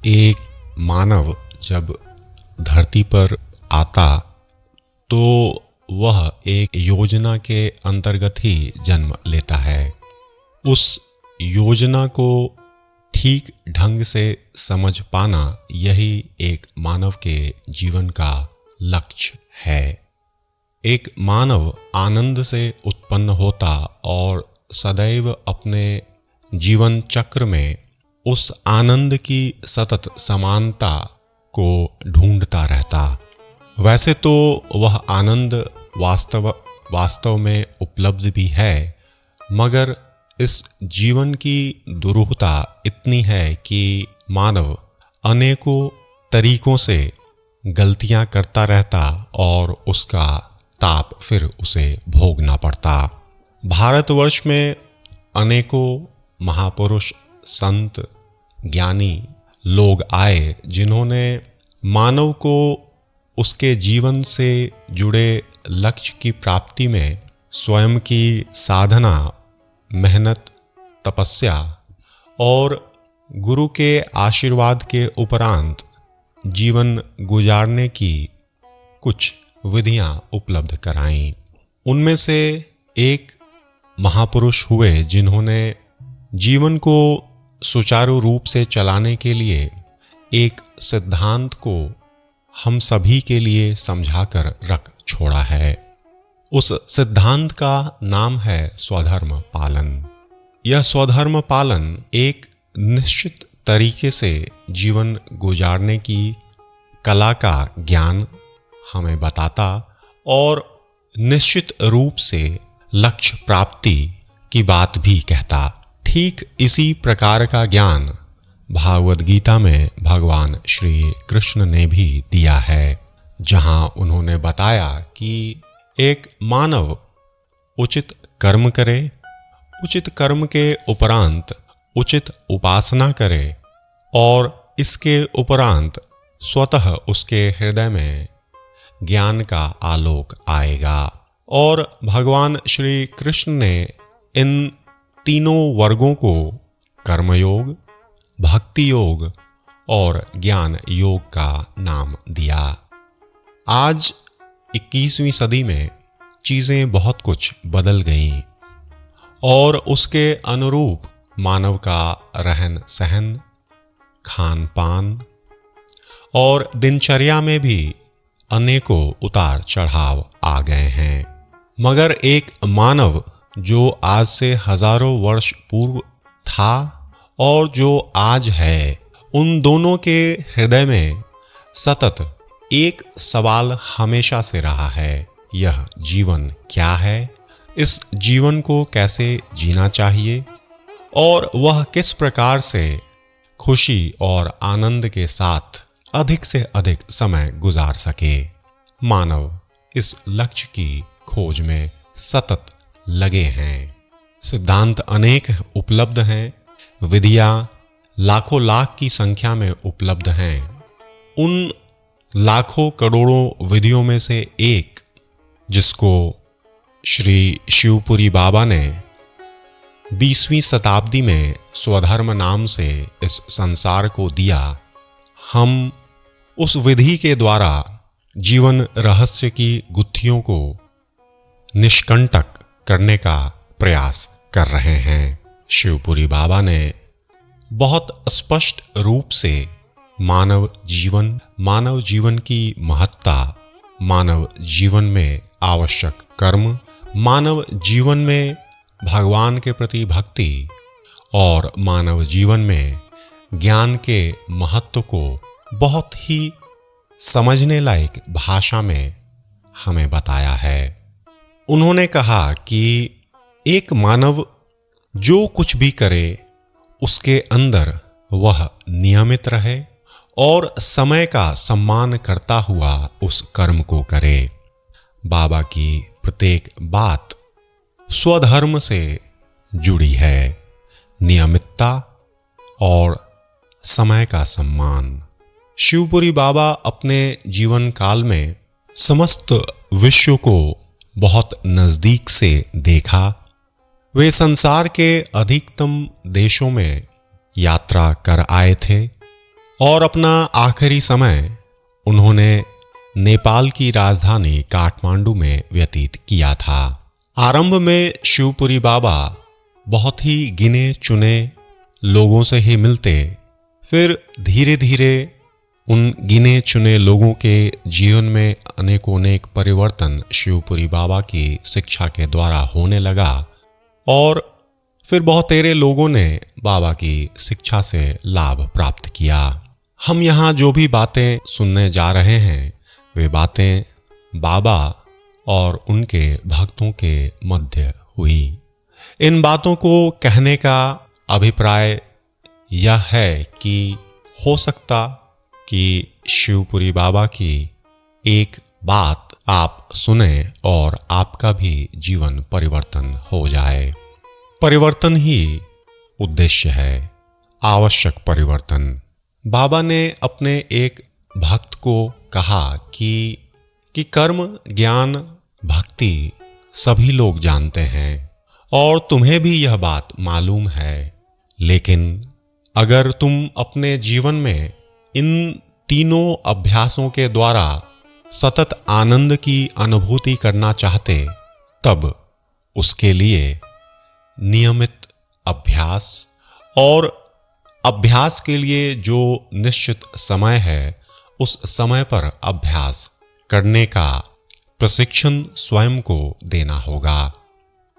एक मानव जब धरती पर आता तो वह एक योजना के अंतर्गत ही जन्म लेता है। उस योजना को ठीक ढंग से समझ पाना यही एक मानव के जीवन का लक्ष्य है। एक मानव आनंद से उत्पन्न होता और सदैव अपने जीवन चक्र में उस आनंद की सतत समानता को ढूंढता रहता। वैसे तो वह आनंद वास्तव में उपलब्ध भी है, मगर इस जीवन की दुरूहता इतनी है कि मानव अनेकों तरीकों से गलतियां करता रहता और उसका ताप फिर उसे भोगना पड़ता। भारतवर्ष में अनेकों महापुरुष, संत, ज्ञानी लोग आए जिन्होंने मानव को उसके जीवन से जुड़े लक्ष्य की प्राप्ति में स्वयं की साधना, मेहनत, तपस्या और गुरु के आशीर्वाद के उपरांत जीवन गुजारने की कुछ विधियां उपलब्ध कराईं। उनमें से एक महापुरुष हुए जिन्होंने जीवन को सुचारू रूप से चलाने के लिए एक सिद्धांत को हम सभी के लिए समझाकर रख छोड़ा है। उस सिद्धांत का नाम है स्वधर्म पालन। यह स्वधर्म पालन एक निश्चित तरीके से जीवन गुजारने की कला का ज्ञान हमें बताता और निश्चित रूप से लक्ष्य प्राप्ति की बात भी कहता। ठीक इसी प्रकार का ज्ञान भागवत गीता में भगवान श्री कृष्ण ने भी दिया है, जहां उन्होंने बताया कि एक मानव उचित कर्म करे, उचित कर्म के उपरांत उचित उपासना करे और इसके उपरांत स्वतः उसके हृदय में ज्ञान का आलोक आएगा। और भगवान श्री कृष्ण ने इन तीनों वर्गों को कर्मयोग, भक्ति योग और ज्ञान योग का नाम दिया। आज 21वीं सदी में चीज़ें बहुत कुछ बदल गईं और उसके अनुरूप मानव का रहन सहन, खान पान और दिनचर्या में भी अनेकों उतार चढ़ाव आ गए हैं। मगर एक मानव जो आज से हजारों वर्ष पूर्व था और जो आज है, उन दोनों के हृदय में सतत एक सवाल हमेशा से रहा है, यह जीवन क्या है, इस जीवन को कैसे जीना चाहिए और वह किस प्रकार से खुशी और आनंद के साथ अधिक से अधिक समय गुजार सके। मानव इस लक्ष्य की खोज में सतत लगे हैं। सिद्धांत अनेक उपलब्ध हैं, विधियां लाखों लाख की संख्या में उपलब्ध हैं। उन लाखों करोड़ों विधियों में से एक जिसको श्री शिवपुरी बाबा ने 20वीं शताब्दी में स्वधर्म नाम से इस संसार को दिया, हम उस विधि के द्वारा जीवन रहस्य की गुत्थियों को निष्कंटक करने का प्रयास कर रहे हैं। शिवपुरी बाबा ने बहुत स्पष्ट रूप से मानव जीवन की महत्ता, मानव जीवन में आवश्यक कर्म, मानव जीवन में भगवान के प्रति भक्ति और मानव जीवन में ज्ञान के महत्व को बहुत ही समझने लायक भाषा में हमें बताया है। उन्होंने कहा कि एक मानव जो कुछ भी करे उसके अंदर वह नियमित रहे और समय का सम्मान करता हुआ उस कर्म को करे। बाबा की प्रत्येक बात स्वधर्म से जुड़ी है, नियमितता और समय का सम्मान। शिवपुरी बाबा अपने जीवन काल में समस्त विश्व को बहुत नजदीक से देखा। वे संसार के अधिकतम देशों में यात्रा कर आए थे और अपना आखिरी समय उन्होंने नेपाल की राजधानी काठमांडू में व्यतीत किया था। आरंभ में शिवपुरी बाबा बहुत ही गिने चुने लोगों से ही मिलते, फिर धीरे धीरे उन गिने चुने लोगों के जीवन में अनेकों परिवर्तन शिवपुरी बाबा की शिक्षा के द्वारा होने लगा और फिर बहुतेरे लोगों ने बाबा की शिक्षा से लाभ प्राप्त किया। हम यहाँ जो भी बातें सुनने जा रहे हैं वे बातें बाबा और उनके भक्तों के मध्य हुई। इन बातों को कहने का अभिप्राय यह है कि हो सकता कि शिवपुरी बाबा की एक बात आप सुने और आपका भी जीवन परिवर्तन हो जाए। परिवर्तन ही उद्देश्य है, आवश्यक परिवर्तन। बाबा ने अपने एक भक्त को कहा कि कर्म, ज्ञान, भक्ति सभी लोग जानते हैं और तुम्हें भी यह बात मालूम है, लेकिन अगर तुम अपने जीवन में इन तीनों अभ्यासों के द्वारा सतत आनंद की अनुभूति करना चाहते, तब उसके लिए नियमित अभ्यास और अभ्यास के लिए जो निश्चित समय है उस समय पर अभ्यास करने का प्रशिक्षण स्वयं को देना होगा।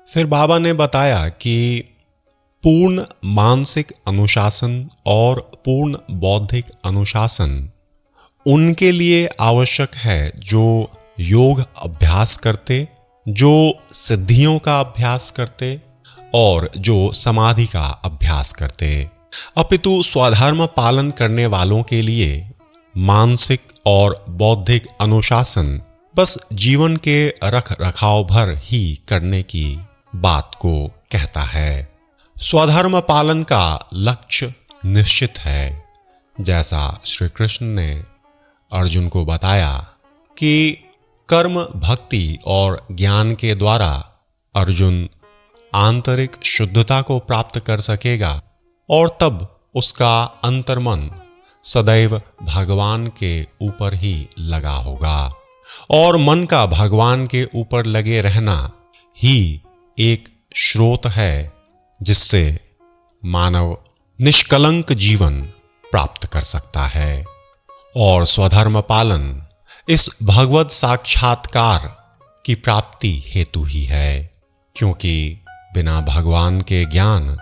फिर बाबा ने बताया कि पूर्ण मानसिक अनुशासन और पूर्ण बौद्धिक अनुशासन उनके लिए आवश्यक है जो योग अभ्यास करते, जो सिद्धियों का अभ्यास करते और जो समाधि का अभ्यास करते। अपितु स्वधर्म पालन करने वालों के लिए मानसिक और बौद्धिक अनुशासन बस जीवन के रख रखाव भर ही करने की बात को कहता है। स्वधर्म पालन का लक्ष्य निश्चित है। जैसा श्री कृष्ण ने अर्जुन को बताया कि कर्म, भक्ति और ज्ञान के द्वारा अर्जुन आंतरिक शुद्धता को प्राप्त कर सकेगा और तब उसका अंतर्मन सदैव भगवान के ऊपर ही लगा होगा और मन का भगवान के ऊपर लगे रहना ही एक स्रोत है जिससे मानव निष्कलंक जीवन प्राप्त कर सकता है। और स्वधर्म पालन इस भगवत साक्षात्कार की प्राप्ति हेतु ही है, क्योंकि बिना भगवान के ज्ञान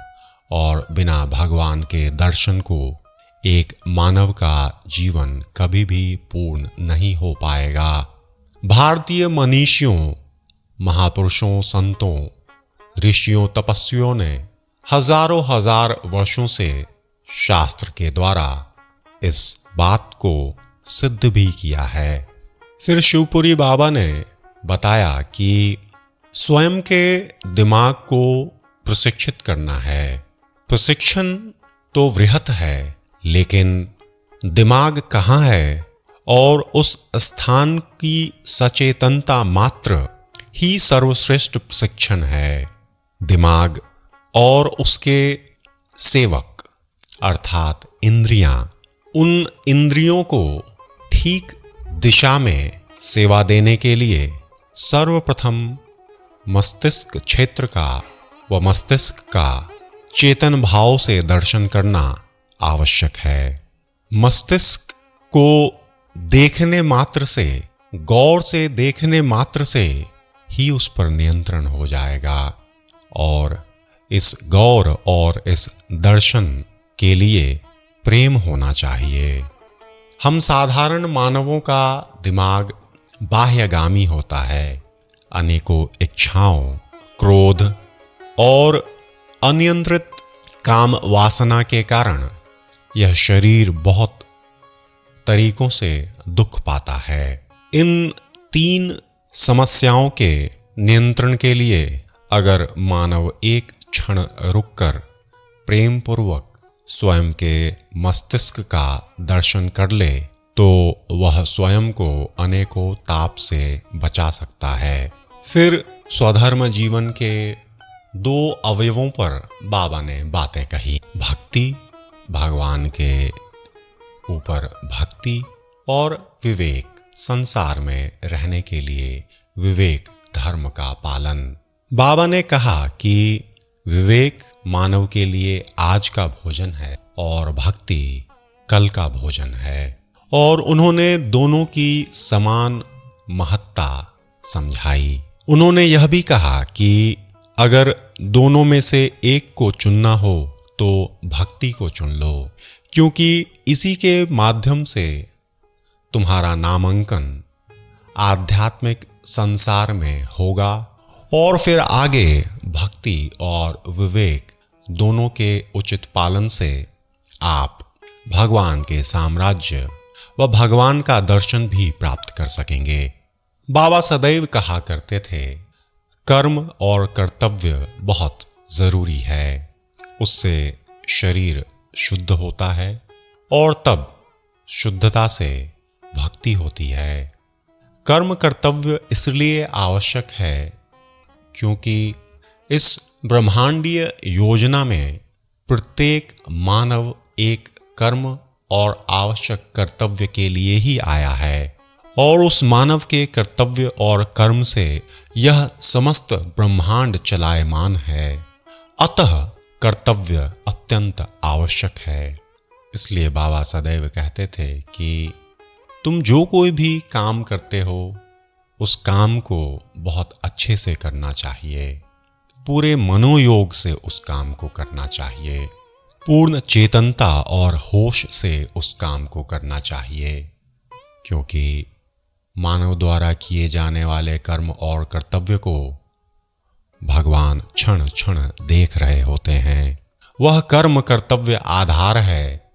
और बिना भगवान के दर्शन को एक मानव का जीवन कभी भी पूर्ण नहीं हो पाएगा। भारतीय मनीषियों, महापुरुषों, संतों, ऋषियों, तपस्वियों ने हजारों हजार वर्षों से शास्त्र के द्वारा इस बात को सिद्ध भी किया है। फिर शिवपुरी बाबा ने बताया कि स्वयं के दिमाग को प्रशिक्षित करना है। प्रशिक्षण तो वृहत है, लेकिन दिमाग कहाँ है और उस स्थान की सचेतनता मात्र ही सर्वश्रेष्ठ प्रशिक्षण है। दिमाग और उसके सेवक अर्थात इंद्रियां, उन इंद्रियों को ठीक दिशा में सेवा देने के लिए सर्वप्रथम मस्तिष्क क्षेत्र का व मस्तिष्क का चेतन भाव से दर्शन करना आवश्यक है। मस्तिष्क को देखने मात्र से, गौर से देखने मात्र से ही उस पर नियंत्रण हो जाएगा और इस गौर और इस दर्शन के लिए प्रेम होना चाहिए। हम साधारण मानवों का दिमाग बाह्यगामी होता है। अनेकों इच्छाओं, क्रोध और अनियंत्रित काम वासना के कारण यह शरीर बहुत तरीकों से दुख पाता है। इन तीन समस्याओं के नियंत्रण के लिए अगर मानव एक क्षण रुककर प्रेम पूर्वक स्वयं के मस्तिष्क का दर्शन कर ले तो वह स्वयं को अनेकों ताप से बचा सकता है। फिर स्वधर्म जीवन के दो अवयवों पर बाबा ने बातें कही। भक्ति, भगवान के ऊपर भक्ति और विवेक, संसार में रहने के लिए विवेक धर्म का पालन। बाबा ने कहा कि विवेक मानव के लिए आज का भोजन है और भक्ति कल का भोजन है, और उन्होंने दोनों की समान महत्ता समझाई। उन्होंने यह भी कहा कि अगर दोनों में से एक को चुनना हो तो भक्ति को चुन लो, क्योंकि इसी के माध्यम से तुम्हारा नामांकन आध्यात्मिक संसार में होगा, और फिर आगे भक्ति और विवेक दोनों के उचित पालन से आप भगवान के साम्राज्य व भगवान का दर्शन भी प्राप्त कर सकेंगे। बाबा सदैव कहा करते थे, कर्म और कर्तव्य बहुत जरूरी है, उससे शरीर शुद्ध होता है और तब शुद्धता से भक्ति होती है। कर्म कर्तव्य इसलिए आवश्यक है क्योंकि इस ब्रह्मांडीय योजना में प्रत्येक मानव एक कर्म और आवश्यक कर्तव्य के लिए ही आया है, और उस मानव के कर्तव्य और कर्म से यह समस्त ब्रह्मांड चलायमान है। अतः कर्तव्य अत्यंत आवश्यक है। इसलिए बाबा सदैव कहते थे कि तुम जो कोई भी काम करते हो उस काम को बहुत अच्छे से करना चाहिए, पूरे मनोयोग से उस काम को करना चाहिए, पूर्ण चेतनता और होश से उस काम को करना चाहिए, क्योंकि मानव द्वारा किए जाने वाले कर्म और कर्तव्य को भगवान क्षण क्षण देख रहे होते हैं। वह कर्म कर्तव्य आधार है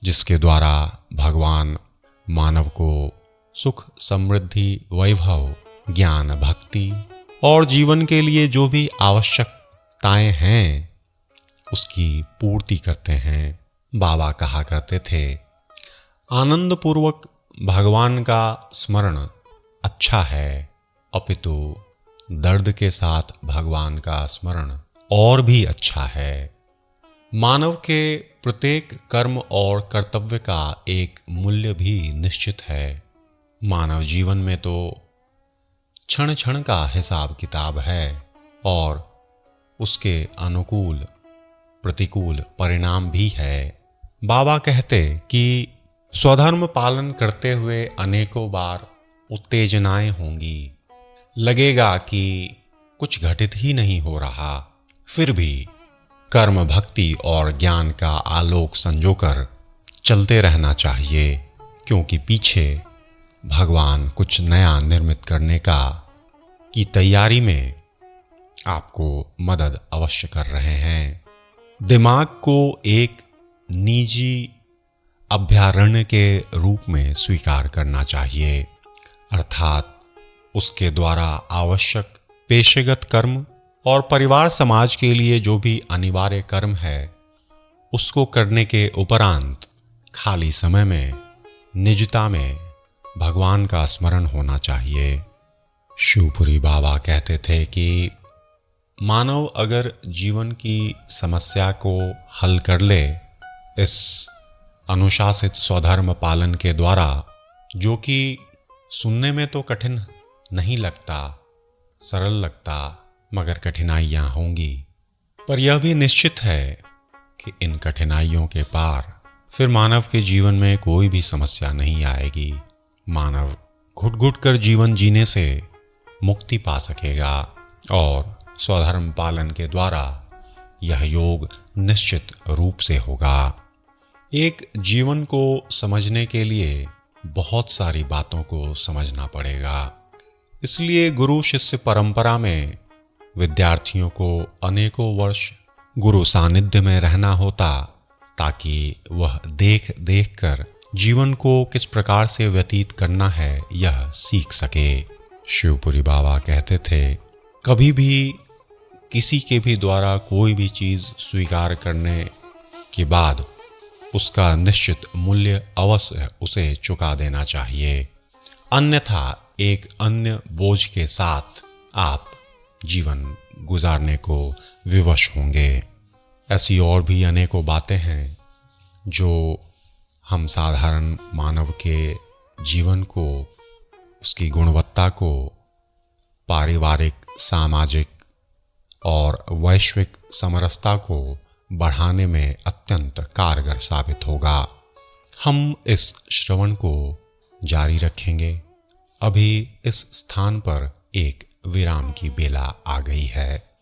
जिसके द्वारा भगवान मानव को सुख, समृद्धि, वैभव, ज्ञान, भक्ति और जीवन के लिए जो भी आवश्यकताएं हैं उसकी पूर्ति करते हैं। बाबा कहा करते थे, आनंद पूर्वक भगवान का स्मरण अच्छा है, अपितु दर्द के साथ भगवान का स्मरण और भी अच्छा है। मानव के प्रत्येक कर्म और कर्तव्य का एक मूल्य भी निश्चित है। मानव जीवन में तो क्षण क्षण का हिसाब किताब है और उसके अनुकूल प्रतिकूल परिणाम भी है। बाबा कहते कि स्वधर्म पालन करते हुए अनेकों बार उत्तेजनाएं होंगी, लगेगा कि कुछ घटित ही नहीं हो रहा, फिर भी कर्म, भक्ति और ज्ञान का आलोक संजोकर चलते रहना चाहिए, क्योंकि पीछे भगवान कुछ नया निर्मित करने की तैयारी में आपको मदद अवश्य कर रहे हैं। दिमाग को एक निजी अभयारण्य के रूप में स्वीकार करना चाहिए, अर्थात उसके द्वारा आवश्यक पेशेगत कर्म और परिवार समाज के लिए जो भी अनिवार्य कर्म है उसको करने के उपरांत खाली समय में निजता में भगवान का स्मरण होना चाहिए। शिवपुरी बाबा कहते थे कि मानव अगर जीवन की समस्या को हल कर ले इस अनुशासित स्वधर्म पालन के द्वारा, जो कि सुनने में तो कठिन नहीं लगता, सरल लगता, मगर कठिनाइयां होंगी, पर यह भी निश्चित है कि इन कठिनाइयों के पार फिर मानव के जीवन में कोई भी समस्या नहीं आएगी। मानव घुट घुट कर जीवन जीने से मुक्ति पा सकेगा और स्वधर्म पालन के द्वारा यह योग निश्चित रूप से होगा। एक जीवन को समझने के लिए बहुत सारी बातों को समझना पड़ेगा। इसलिए गुरु शिष्य परंपरा में विद्यार्थियों को अनेकों वर्ष गुरु सानिध्य में रहना होता, ताकि वह देख देख कर जीवन को किस प्रकार से व्यतीत करना है यह सीख सके। शिवपुरी बाबा कहते थे, कभी भी किसी के भी द्वारा कोई भी चीज स्वीकार करने के बाद उसका निश्चित मूल्य अवश्य उसे चुका देना चाहिए, अन्यथा एक अन्य बोझ के साथ आप जीवन गुजारने को विवश होंगे। ऐसी और भी अनेकों बातें हैं जो हम साधारण मानव के जीवन को, उसकी गुणवत्ता को पारिवारिक, सामाजिक और वैश्विक समरसता को बढ़ाने में अत्यंत कारगर साबित होगा। हम इस श्रवण को जारी रखेंगे। अभी इस स्थान पर एक विराम की बेला आ गई है।